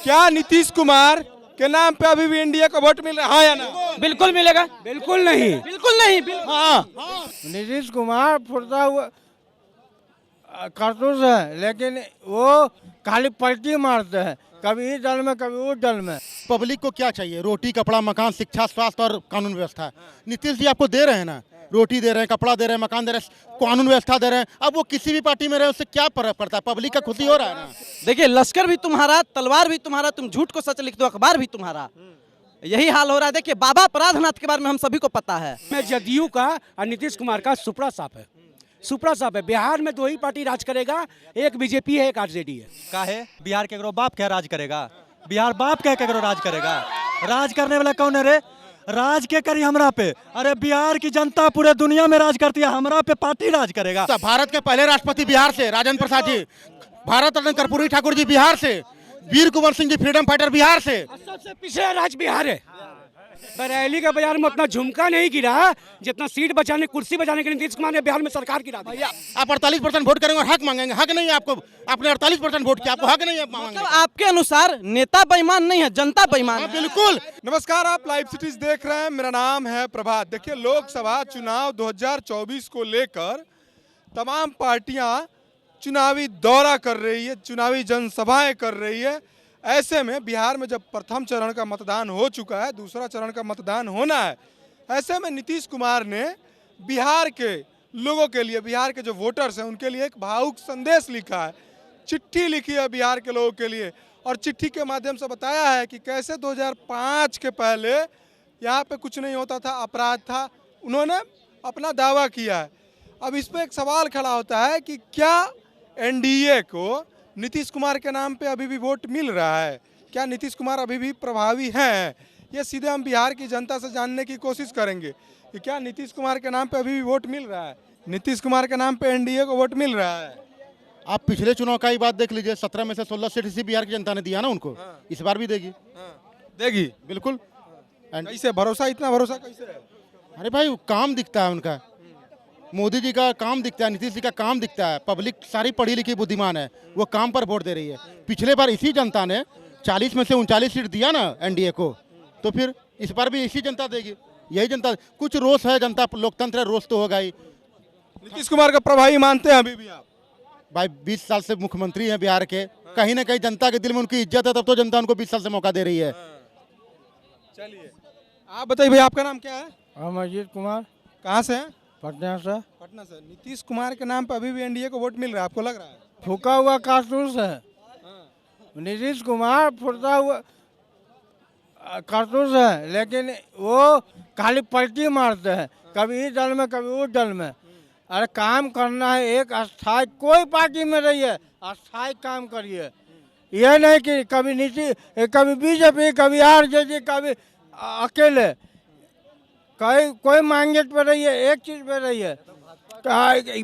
क्या नीतीश कुमार के नाम पे अभी भी एनडीए को वोट मिल रहा है या ना? बिल्कुल मिलेगा। बिल्कुल नहीं। बिल्कुल नहीं। हाँ, नीतीश कुमार फुर्ता हुआ कारतूस है, लेकिन वो खाली पलटी मारते हैं, कभी इस दल में कभी उस दल में। पब्लिक को क्या चाहिए? रोटी, कपड़ा, मकान, शिक्षा, स्वास्थ्य और कानून व्यवस्था। नीतीश जी आपको दे रहे हैं ना, रोटी दे रहे हैं, कपड़ा दे रहे हैं, मकान दे रहे हैं, कानून व्यवस्था दे रहे हैं। अब वो किसी भी पार्टी में रहे, उससे क्या फर्क पड़ता है? पब्लिक का खुशी हो रहा है ना। देखिए, लश्कर भी तुम्हारा, तलवार भी तुम्हारा, तुम झूठ को सच लिख दो, अखबार भी तुम्हारा। यही हाल हो रहा है। देखिए, बाबा अपराधनाथ के बारे में हम सभी को पता है। मैं जदयू का और नीतीश कुमार का सुपड़ा साफ है, सुपड़ा साफ है। बिहार में दो ही पार्टी राज करेगा, एक बीजेपी है, एक आरजेडी है। का है बिहार के बाप क्या राज करेगा? बिहार बाप क्या राज करेगा? राज करने वाला कौन है रे? राज के करी हमरा पे? अरे बिहार की जनता पूरे दुनिया में राज करती है, हमरा पे पार्टी राज करेगा। भारत के पहले राष्ट्रपति बिहार से राजेंद्र प्रसाद जी, भारत रत्न कर्पूरी ठाकुर जी बिहार से, वीर कुंवर सिंह जी फ्रीडम फाइटर बिहार से। सबसे पिछड़ा राज्य बिहार है। बरेली के बाजार में उतना झुमका नहीं गिरा जितना सीट बचाने, कुर्सी बचाने के लिए नीतीश कुमार ने बिहार में सरकार गिरा दी। आप 48% वोट करेंगे और हक मांगेंगे। हक नहीं है आपको, आपने 48% वोट किया, आपको हक नहीं है मांगने मतलब आपके अनुसार नेता बेईमान नहीं है, जनता बेईमान है। बिल्कुल। नमस्कार, आप लाइव सिटीज देख रहे हैं। मेरा नाम है प्रभात। देखिए, लोकसभा चुनाव 2024 को लेकर तमाम पार्टियां चुनावी दौरा कर रही है, चुनावी जनसभाएं कर रही है। ऐसे में बिहार में जब प्रथम चरण का मतदान हो चुका है, दूसरा चरण का मतदान होना है, ऐसे में नीतीश कुमार ने बिहार के लोगों के लिए, बिहार के जो वोटर्स हैं उनके लिए एक भावुक संदेश लिखा है, चिट्ठी लिखी है बिहार के लोगों के लिए। और चिट्ठी के माध्यम से बताया है कि कैसे 2005 के पहले यहाँ पे कुछ नहीं होता था, अपराध था। उन्होंने अपना दावा किया है। अब इस पर एक सवाल खड़ा होता है कि क्या एनडीए को नीतीश कुमार के नाम पे अभी भी वोट मिल रहा है? क्या नीतीश कुमार अभी भी प्रभावी हैं? ये सीधे हम बिहार की जनता से जानने की कोशिश करेंगे कि क्या नीतीश कुमार के नाम पे अभी भी वोट मिल रहा है, नीतीश कुमार के नाम पे एनडीए को वोट मिल रहा है। आप पिछले चुनाव का ही बात देख लीजिए, 17 में से 16 सीट इसी बिहार की जनता ने दिया ना उनको। इस बार भी देगी। देगी, बिल्कुल। कैसे भरोसा, इतना भरोसा कैसे है? अरे भाई, काम दिखता है उनका, मोदी जी का काम दिखता है, नीतीश जी का काम दिखता है। पब्लिक सारी पढ़ी लिखी बुद्धिमान है, वो काम पर वोट दे रही है। पिछले बार इसी जनता ने 40 में से 39 सीट दिया ना एनडीए को, तो फिर इस बार भी इसी जनता देगी। यही जनता, कुछ रोष है, जनता लोकतंत्र है, रोष तो होगा ही। नीतीश कुमार का प्रभावी मानते हैं अभी भी आप? भाई 20 साल से मुख्यमंत्री हैं बिहार के, कहीं ना कहीं जनता के दिल में उनकी इज्जत है, तब तो जनता उनको 20 साल से मौका दे रही है। चलिए, आप बताइए भाई, आपका नाम क्या है? अमरजीत कुमार, कहाँ से हैं? पटना से। पटना से। नीतीश कुमार के नाम पे अभी भी एनडीए को वोट मिल रहा है, आपको लग रहा है? फूका हुआ कारतूस है। नीतीश कुमार फुर्ता हुआ कारतूस है, लेकिन वो खाली पलटी मारते हैं, कभी इस दल में कभी उस दल में। अरे काम करना है, एक अस्थायी कोई पार्टी में रहिए, अस्थायी काम करिए। यह नहीं कि कभी बीजेपी, कभी आरजेडी, कभी अकेले। कोई मांगेट पे रहिए, एक चीज पे रहिए।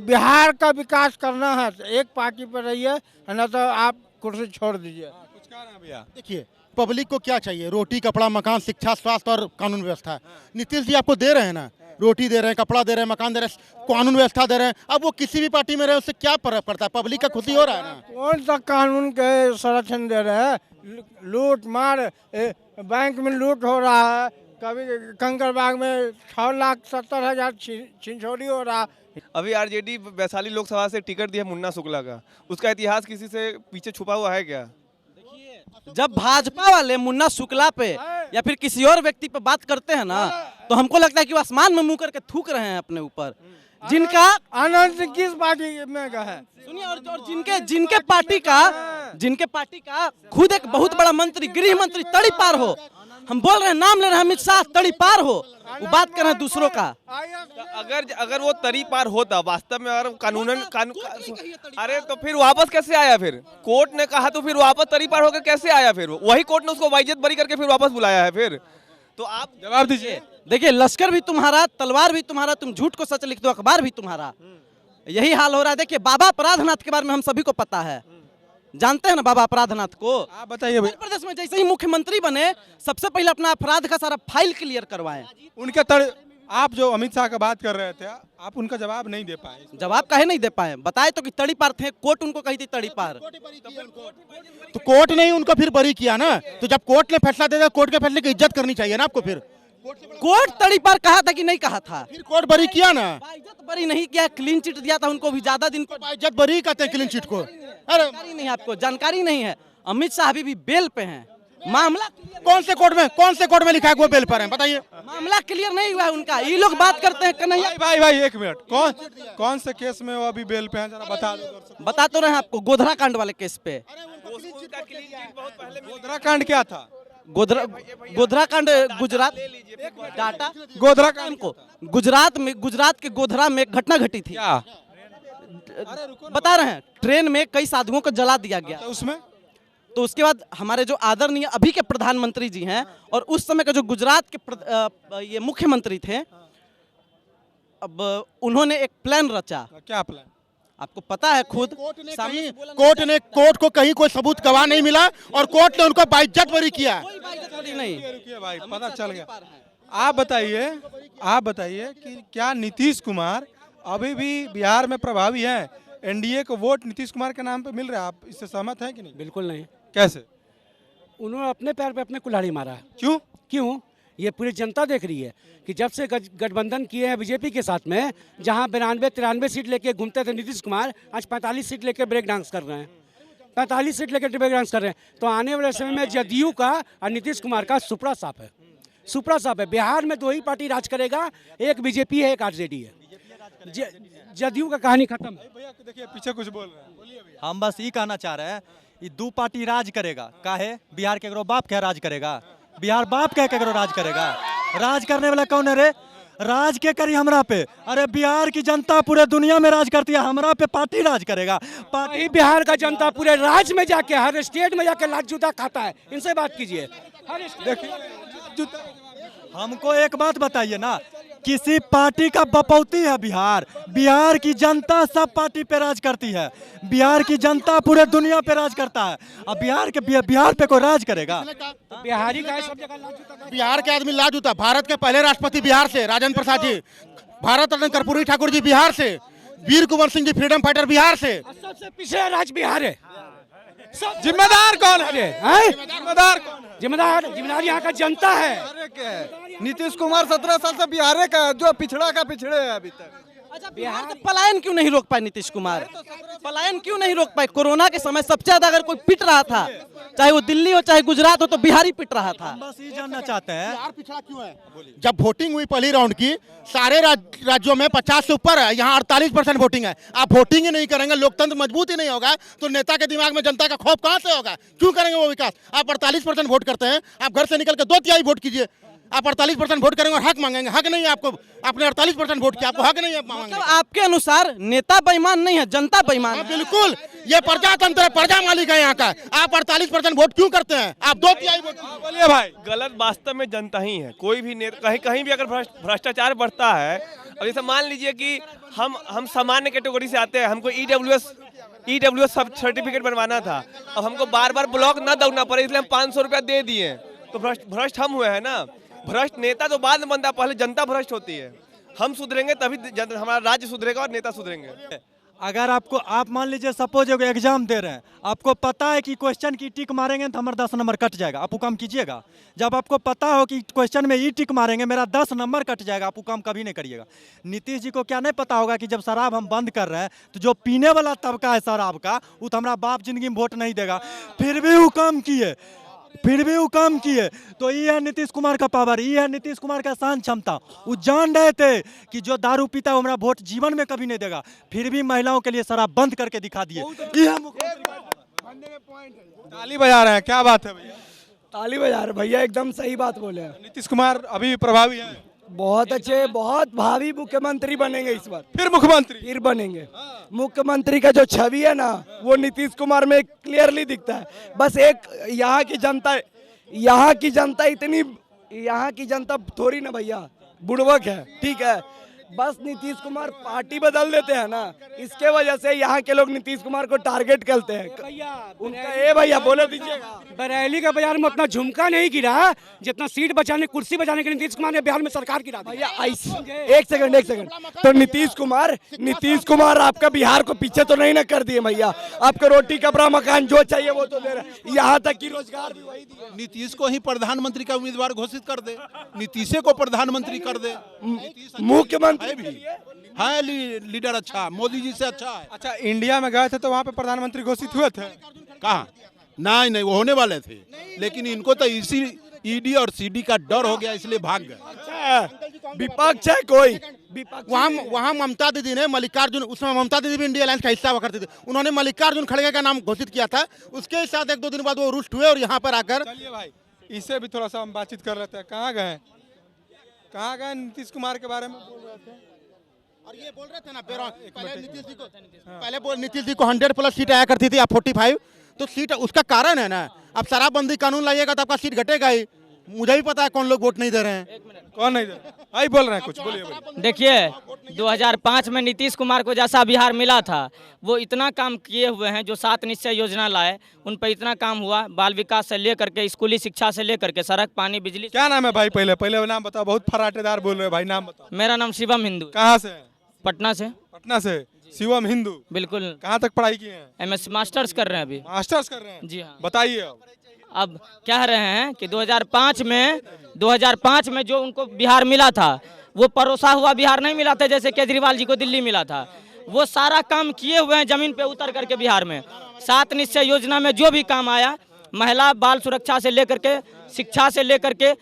बिहार का विकास करना है तो एक पार्टी पे रहिए, न तो आप कुर्सी छोड़ दीजिए। कुछ कह रहे हैं भैया? देखिए, पब्लिक को क्या चाहिए? रोटी, कपड़ा, मकान, शिक्षा, स्वास्थ्य और कानून व्यवस्था। नीतीश जी आपको दे रहे हैं ना, रोटी दे रहे हैं, कपड़ा दे रहे हैं, मकान दे रहे हैं, कानून व्यवस्था दे रहे हैं। अब वो किसी भी पार्टी में रहे, उससे क्या फर्क पड़ता है? पब्लिक का खुशी हो रहा है ना। कौन सा कानून के संरक्षण दे रहे हैं? लूट मार, बैंक में लूट हो रहा है, कभी कंकड़बाग में 6,70,000 छिंछोरी हो रहा। अभी आरजेडी वैशाली लोकसभा से टिकट दिया मुन्ना शुक्ला का, उसका इतिहास किसी से पीछे छुपा हुआ है क्या? जब भाजपा वाले मुन्ना शुक्ला पे या फिर किसी और व्यक्ति पे बात करते हैं ना, तो हमको लगता है कि वो आसमान में मुंह करके थूक रहे हैं अपने ऊपर। जिनका आनंद किस पार्टी में का है? सुनिए, और जिनके पार्टी का खुद एक बहुत बड़ा मंत्री, गृह मंत्री तड़ी पार हो, हम बोल रहे हैं, नाम ले रहे हैं अमित शाह, तड़ी पार हो, वो बात कर रहे हैं दूसरों का। अगर वो तरी पार होता वास्तव में, अगर कानूनन अरे तो फिर वापस कैसे आया? फिर कोर्ट ने कहा तो फिर वापस तरी पार होकर कैसे आया? फिर वही कोर्ट ने उसको वाइज्जत बरी करके फिर वापस बुलाया है। फिर तो आप जवाब दीजिए। देखिए, लश्कर भी तुम्हारा, तलवार भी तुम्हारा, तुम झूठ को सच लिख दो, अखबार भी तुम्हारा। यही हाल हो रहा है। देखिए, बाबा अपराधनाथ के बारे में हम सभी को पता है, जानते हैं ना बाबा अपराधनाथ को? आप बताइए भाई। उत्तर प्रदेश में जैसे ही मुख्यमंत्री बने, सबसे पहले अपना अपराध का सारा फाइल क्लियर करवाएं। उनके आप जो अमित शाह का बात कर रहे थे, आप उनका जवाब नहीं दे पाए। जवाब काहे नहीं दे पाए? बताए तो कि तड़ी पार थे, कोर्ट उनको कही थी तड़ी पार। तो कोर्ट ने ही उनको फिर बरी किया ना, तो जब कोर्ट ने फैसला दे दिया, कोर्ट के फैसले की इज्जत करनी चाहिए ना आपको। फिर कोर्ट तड़ी पार कहा था कि नहीं कहा था? फिर कोर्ट बरी किया ना, बाइज्जत बरी नहीं किया, क्लीन चिट दिया था उनको भी ज्यादा दिन को। इज्जत बरी कहते हैं क्लीन चिट को। अरे जानकारी नहीं है आपको, जानकारी नहीं है। अमित शाह अभी भी बेल पे हैं। मामला कौन से कोर्ट में लिखा है कि वो बेल पर है, बताइए। मामला क्लियर नहीं हुआ है उनका। ये लोग बात करते हैं कन्हैया। भाई एक मिनट, कौन से केस में वो अभी बेल पे हैं, जरा बता दो। बता तो रहे हैं आपको, गोधरा कांड वाले केस पे। गोधरा कांड क्या था? गोधरा कांड गुजरात डाटा गोधरा कांड को गुजरात के गोधरा में एक घटना घटी थी। क्या बता रहे हैं, ट्रेन में कई साधुओं को जला दिया गया। उसमें तो उसके बाद हमारे जो आदरणीय अभी के प्रधानमंत्री जी हैं और उस समय के जो गुजरात के ये मुख्यमंत्री थे, अब उन्होंने एक प्लान रचा। क्या प्लान? आपको पता है खुद। कोर्ट को कहीं कोई सबूत गवाह नहीं मिला और कोर्ट ने उनको बाइज्जत बरी किया। नहीं, रुकिए भाई, पता चल गया। आप बताइए कि क्या नीतीश कुमार अभी भी बिहार में प्रभावी हैं? एनडीए को वोट नीतीश कुमार के नाम पे मिल रहा है, आप इससे सहमत हैं कि नहीं? बिल्कुल नहीं। कैसे? उन्होंने अपने पैर पे अपने कुल्हाड़ी मारा है। क्यों? ये पूरी जनता देख रही है कि जब से गठबंधन किए हैं बीजेपी के साथ में, जहां 92-93 सीट लेके घूमते थे नीतीश कुमार, आज 45 सीट लेके ब्रेक डांस कर रहे हैं। 45 सीट लेके ब्रेक डांस कर रहे हैं। तो आने वाले समय में जदयू का और नीतीश कुमार का सुपड़ा साफ है। बिहार में दो ही पार्टी राज करेगा, एक बीजेपी है, एक आरजेडी है। जदयू का कहानी खत्म है। भैया देखिए पीछे कुछ बोल रहे हैं, बोलिए भैया। हम बस ये कहना चाह रहे हैं, ये दो पार्टी राज करेगा काहे? बिहार के करो बाप क्या राज करेगा? बिहार बाप क्या करो राज करेगा? राज करने वाला कौन है रे? राज के करी हमरा पे? अरे बिहार की जनता पूरे दुनिया में राज करती है, हमरा पे पार्टी राज करेगा। पार्टी बिहार का जनता पूरे राज्य में जाके, हर स्टेट में जाके लात जूता खाता है। इनसे बात कीजिए। हर देखिए हमको एक बात बताइए ना, किसी पार्टी का बपौती है बिहार? बिहार की जनता सब पार्टी पे राज करती है। बिहार की जनता पूरे दुनिया पे राज करता है। अब बिहार पे कोई राज करेगा? बिहारी का सब जगह लात जूता। बिहार के आदमी लाज होता। भारत के पहले राष्ट्रपति बिहार से राजेंद्र प्रसाद जी, भारत रत्न कर्पूरी ठाकुर जी बिहार से, वीर कुंवर सिंह जी फ्रीडम फाइटर बिहार से। सबसे पिछड़ा राज्य बिहार है। जिम्मेदार कौन है? जिम्मेदार कौन है? जिम्मेदार यहाँ का जनता है। नीतीश कुमार 17 साल से बिहार का जो पिछड़ा का पिछड़े है अभी तक। अच्छा, बिहार से पलायन क्यों नहीं रोक पाए नीतीश कुमार? पलायन क्यों नहीं रोक पाए? कोरोना के समय सबसे ज्यादा अगर कोई पिट रहा था, चाहे वो दिल्ली हो चाहे गुजरात हो, तो बिहारी पिट रहा था। बस ये जानना चाहते हैं, बिहार पिछड़ा क्यों है? जब वोटिंग हुई पहली राउंड की, सारे राज्यों में 50 से ऊपर है, यहाँ 48% वोटिंग है। आप वोटिंग ही नहीं करेंगे, लोकतंत्र मजबूत ही नहीं होगा, तो नेता के दिमाग में जनता का खौफ कहाँ से होगा? क्यों करेंगे वो विकास? आप 48% वोट करते हैं, आप घर से निकल के 2/3 वोट कीजिए। आप 48% वोट करेंगे और हक मांगेंगे। हक नहीं है आपको, आपने 48% वोट किया, आपको हक नहीं है मांगने मतलब आपके अनुसार नेता बेईमान नहीं है, जनता बेईमान है। बिल्कुल, ये प्रजातंत्र है, प्रजा मालिक है यहाँ का। आप 48% वोट क्यों करते हैं? आप 2/3 वोट। बोलिए भाई। गलत वास्तव में जनता ही है। कोई भी कहीं भी अगर भ्रष्टाचार बढ़ता है, और जैसे मान लीजिए कि हम सामान्य कैटेगरी से आते हैं, हमको ईडब्ल्यूएस सब सर्टिफिकेट बनवाना था, अब हमको बार बार ब्लॉक ना दौड़ना पड़े, इसलिए हम 500 रुपया दे दिए। तो भ्रष्ट हम हुए हैं ना। भ्रष्ट नेता तो बाद में बनता, पहले जनता भ्रष्ट होती है। हम सुधरेंगे तभी हमारा राज्य सुधरेगा और नेता सुधरेंगे। अगर आप मान लीजिए सपोज एग्जाम दे रहे हैं, आपको पता है कि क्वेश्चन की टिक मारेंगे तो हमारा 10 नंबर कट जाएगा, आप वो काम कीजिएगा? जब आपको पता हो कि क्वेश्चन में ई टिक मारेंगे मेरा 10 नंबर कट जाएगा, आप वो काम कभी नहीं करिएगा। नीतीश जी को क्या नहीं पता होगा कि जब शराब हम बंद कर रहे हैं तो जो पीने वाला तबका है शराब का, वो तो हमारा बाप जिंदगी में वोट नहीं देगा, फिर भी वो काम किए। तो ये है नीतीश कुमार का पावर, ये है नीतीश कुमार का सहन क्षमता। वो जान रहे थे कि जो दारू पीता है वो हमारा वोट जीवन में कभी नहीं देगा, फिर भी महिलाओं के लिए शराब बंद करके दिखा दिए। ताली बजा रहे हैं, क्या बात है भैया? ताली बजा रहे भैया, एकदम सही बात बोले हैं। नीतीश कुमार अभी भी प्रभावी है? बहुत अच्छे, बहुत भावी मुख्यमंत्री बनेंगे इस बार। फिर मुख्यमंत्री? फिर बनेंगे। मुख्यमंत्री का जो छवि है ना, वो नीतीश कुमार में क्लियरली दिखता है। बस एक यहाँ की जनता थोड़ी ना भैया बुड़वक है, ठीक है। बस नीतीश कुमार पार्टी बदल देते हैं ना, इसके वजह से यहाँ के लोग नीतीश कुमार को टारगेट करते हैं। उनका ए भैया बोले दीजिएगा। बरेली का बाजार में उतना झुमका नहीं गिरा जितना सीट बचाने, कुर्सी बचाने के नीतीश कुमार ने बिहार में सरकार गिरा दी। भैया एक सेकंड तो नीतीश कुमार आपका बिहार को पीछे तो नहीं ना कर दिए भैया। आपको रोटी कपड़ा मकान जो चाहिए वो तो दे रहे, यहाँ तक कि रोजगार भी वही दिए। नीतीश को ही प्रधानमंत्री का उम्मीदवार घोषित कर दे, नीतीशे को प्रधानमंत्री कर दे। मुख्यमंत्री भी है लीडर अच्छा, मोदी जी से अच्छा है। अच्छा, इंडिया में गए थे तो वहाँ पे प्रधानमंत्री घोषित हुए थे? कहाँ? नहीं, वो होने वाले थे, लेकिन इनको तो इसी ईडी और सीडी का डर हो गया, इसलिए भाग गए। अच्छा, विपक्ष है कोई? वहाँ ममता दीदी ने मल्लिकार्जुन, उसमें ममता दीदी भी इंडिया अलायंस का हिस्सा हुआ करती थी, उन्होंने मल्लिकार्जुन खड़गे का नाम घोषित किया था। उसके साथ 1-2 दिन बाद वो रुष्ट हुए और यहाँ पर आकर। चलिए भाई, इससे भी थोड़ा सा हम बातचीत कर लेते हैं। कहाँ गए नीतीश कुमार के बारे में बोल रहे थे? और ये बोल रहे थे ना, पहले नीतीश जी को 100+ सीट आया करती थी, अब 45। तो सीट उसका कारण है ना, अब शराबबंदी कानून लाइएगा तो आपका सीट घटेगा ही। मुझे भी पता है कौन लोग वोट नहीं दे रहे हैं। कौन नहीं दे रहे? आई बोल रहे हैं कुछ, बोलिए। देखिए 2005 में नीतीश कुमार को जैसा बिहार मिला था, वो इतना काम किए हुए हैं। जो 7 निश्चय योजना लाए उन पर इतना काम हुआ, बाल विकास से लेकर के स्कूली शिक्षा से लेकर के सड़क, पानी, बिजली। क्या नाम है भाई? पहले नाम बताओ, बहुत फराटेदार बोल रहे हैं भाई, नाम बताओ। मेरा नाम शिवम हिंदू। कहाँ से? पटना से। पटना से शिवम हिंदू, बिल्कुल। कहाँ तक पढ़ाई किए हैं? MS मास्टर्स कर रहे हैं अभी। मास्टर्स कर रहे हैं? जी हाँ। बताइए। अब कह रहे हैं कि 2005 में जो उनको बिहार मिला था वो परोसा हुआ बिहार नहीं मिला था, जैसे केजरीवाल जी को दिल्ली मिला था। वो सारा काम किए हुए हैं जमीन पे उतर करके बिहार में। 7 निश्चय योजना में जो भी काम आया, महिला बाल सुरक्षा से लेकर के, शिक्षा से लेकर के,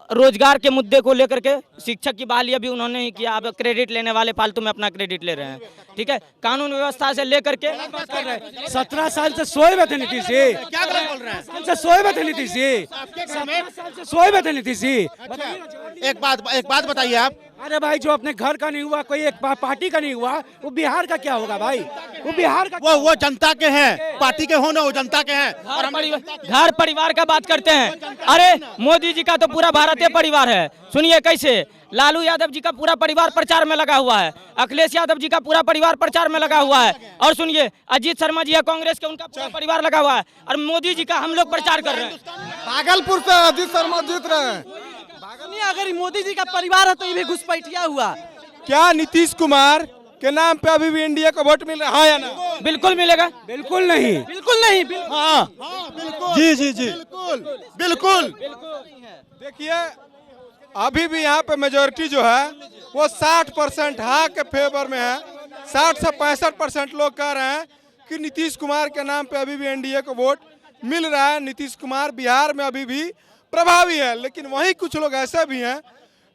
रोजगार के मुद्दे को लेकर के, शिक्षक की बहाली अभी उन्होंने ही किया। अब क्रेडिट लेने वाले फालतू में अपना क्रेडिट ले रहे हैं, ठीक है। कानून व्यवस्था से लेकर के 17 साल से सोए हुए थे नीतीश जी। क्या गलत बोल रहे हैं? से सोए हुए थे नीतीश जी, 17 साल से सोए हुए थे नीतीश जी। एक बात बताइए आप। अरे भाई, जो अपने घर का नहीं हुआ, कोई एक पार्टी का नहीं हुआ, वो बिहार का क्या होगा भाई? वो बिहार का वो जनता के हैं, पार्टी के हो ना, वो जनता के हैं। घर परिवार का बात करते हैं। अरे मोदी जी का तो पूरा भारतीय परिवार है। सुनिए कैसे लालू यादव जी का पूरा परिवार प्रचार में लगा हुआ है, अखिलेश यादव जी का पूरा परिवार प्रचार में लगा हुआ है, और सुनिए अजीत शर्मा जी है कांग्रेस के, उनका पूरा परिवार लगा हुआ है, और मोदी जी का हम लोग प्रचार कर रहे हैं। भागलपुर से अजीत शर्मा जीत रहे हैं। अगर मोदी जी का परिवार है तो ये भी घुसपैठिया हुआ। क्या नीतीश कुमार के नाम पे अभी भी इंडिया को वोट मिल रहा है या ना? बिल्कुल मिलेगा। बिल्कुल नहीं। हाँ, बिल्कुल। देखिए अभी भी यहाँ पे मेजोरिटी जो है वो 60% हाँ के फेवर में है। 60 से 65% लोग कह रहे हैं कि नीतीश कुमार के नाम पे अभी भी एनडीए को वोट मिल रहा है। नीतीश कुमार बिहार में अभी भी प्रभावी है, लेकिन वहीं कुछ लोग ऐसे भी हैं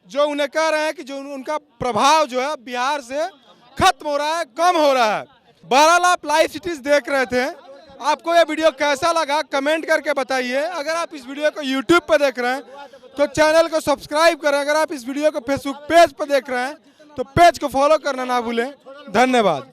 जो उन्हें कह रहे हैं कि जो उनका प्रभाव जो है बिहार से खत्म हो रहा है, कम हो रहा है। बहरहाल आप लाइव सिटीज देख रहे थे, आपको ये वीडियो कैसा लगा कमेंट करके बताइए। अगर आप इस वीडियो को यूट्यूब पर देख रहे हैं तो चैनल को सब्सक्राइब करें। अगर आप इस वीडियो को फेसबुक पेज पर देख रहे हैं तो पेज को फॉलो करना ना भूलें। धन्यवाद।